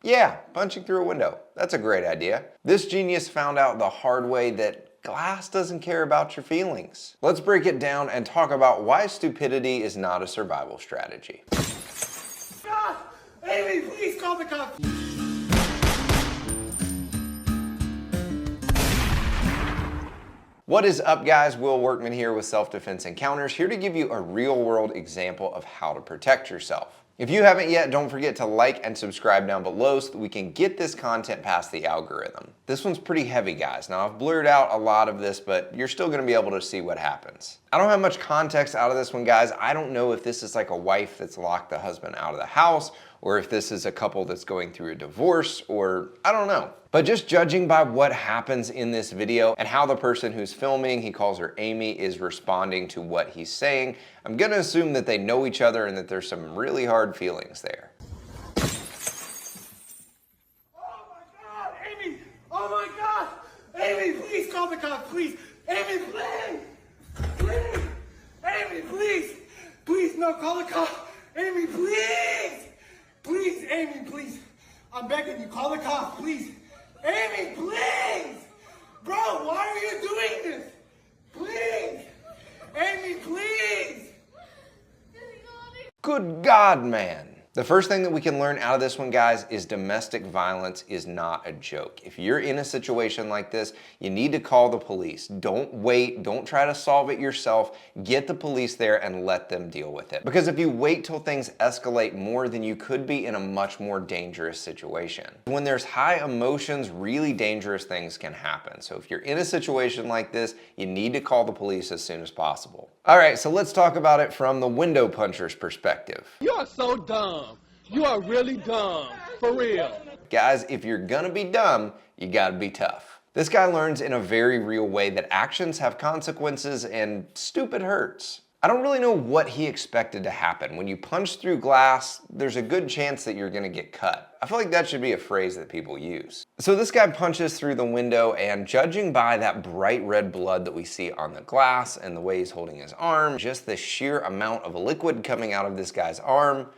Yeah, punching through a window. That's a great idea. This genius found out the hard way that glass doesn't care about your feelings. Let's break it down and talk about why stupidity is not a survival strategy. God! Amy, please call the cops! What is up, guys? Will Workman here with Self-Defense Encounters, here to give you a real-world example of how to protect yourself. If you haven't yet, don't forget to like and subscribe down below so that we can get this content past the algorithm. This one's pretty heavy, guys. Now, I've blurred out a lot of this, but you're still gonna be able to see what happens. I don't have much context out of this one, guys. I don't know if this is like a wife that's locked the husband out of the house, or if this is a couple that's going through a divorce, or I don't know. But just judging by what happens in this video and how the person who's filming, he calls her Amy, is responding to what he's saying, I'm gonna assume that they know each other and that there's some really hard feelings there. Oh my God, Amy! Oh my God! Amy, please call the cops, please! Amy, please! Please! Amy, please! Please, no, call the cops! Amy, please! Please, Amy, please! I'm begging you, call the cops, please! Amy, please! Bro, why are you doing this? Please! Amy, please! Good God, man. The first thing that we can learn out of this one, guys, is domestic violence is not a joke. If you're in a situation like this, you need to call the police. Don't wait, don't try to solve it yourself. Get the police there and let them deal with it. Because if you wait till things escalate more, then you could be in a much more dangerous situation. When there's high emotions, really dangerous things can happen. So if you're in a situation like this, you need to call the police as soon as possible. All right, so let's talk about it from the window puncher's perspective. You are so dumb. You are really dumb, for real. Guys, if you're gonna be dumb, you gotta be tough. This guy learns in a very real way that actions have consequences and stupid hurts. I don't really know what he expected to happen. When you punch through glass, there's a good chance that you're gonna get cut. I feel like that should be a phrase that people use. So this guy punches through the window, and judging by that bright red blood that we see on the glass and the way he's holding his arm, just the sheer amount of liquid coming out of this guy's arm,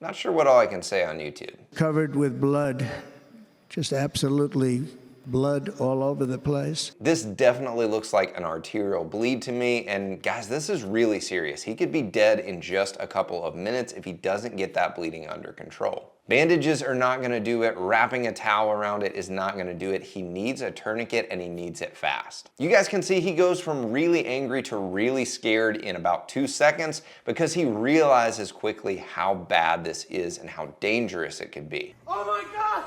not sure what all I can say on YouTube. Covered with blood, just absolutely blood all over the place. This definitely looks like an arterial bleed to me, and guys, this is really serious. He could be dead in just a couple of minutes if he doesn't get that bleeding under control. Bandages are not gonna do it. Wrapping a towel around it is not gonna do it. He needs a tourniquet, and he needs it fast. You guys can see he goes from really angry to really scared in about 2 seconds because he realizes quickly how bad this is and how dangerous it could be. Oh my God!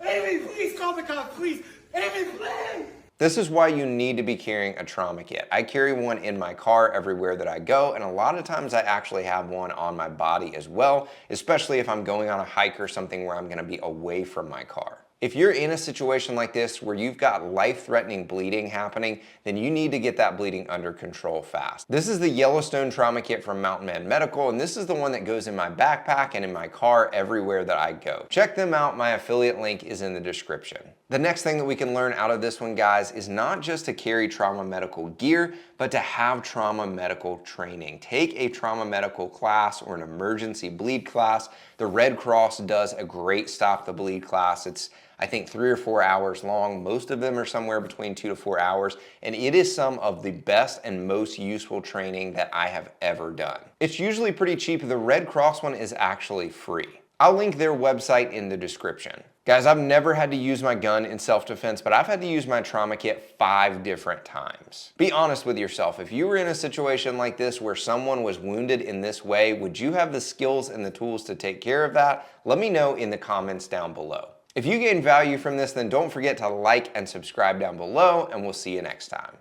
Amy, please call the cops, please! Amy, please! This is why you need to be carrying a trauma kit. I carry one in my car everywhere that I go, and a lot of times I actually have one on my body as well, especially if I'm going on a hike or something where I'm gonna be away from my car. If you're in a situation like this where you've got life-threatening bleeding happening, then you need to get that bleeding under control fast. This is the Yellowstone trauma kit from Mountain Man Medical, and this is the one that goes in my backpack and in my car everywhere that I go. Check them out. My affiliate link is in the description. The next thing that we can learn out of this one, guys, is not just to carry trauma medical gear, but to have trauma medical training. Take a trauma medical class or an emergency bleed class. The Red Cross does a great Stop the Bleed class. It's, I think, 3 or 4 hours long. Most of them are somewhere between 2 to 4 hours, and it is some of the best and most useful training that I have ever done. It's usually pretty cheap. The Red Cross one is actually free. I'll link their website in the description. Guys, I've never had to use my gun in self-defense, but I've had to use my trauma kit 5 different times. Be honest with yourself. If you were in a situation like this where someone was wounded in this way, would you have the skills and the tools to take care of that? Let me know in the comments down below. If you gained value from this, then don't forget to like and subscribe down below, and we'll see you next time.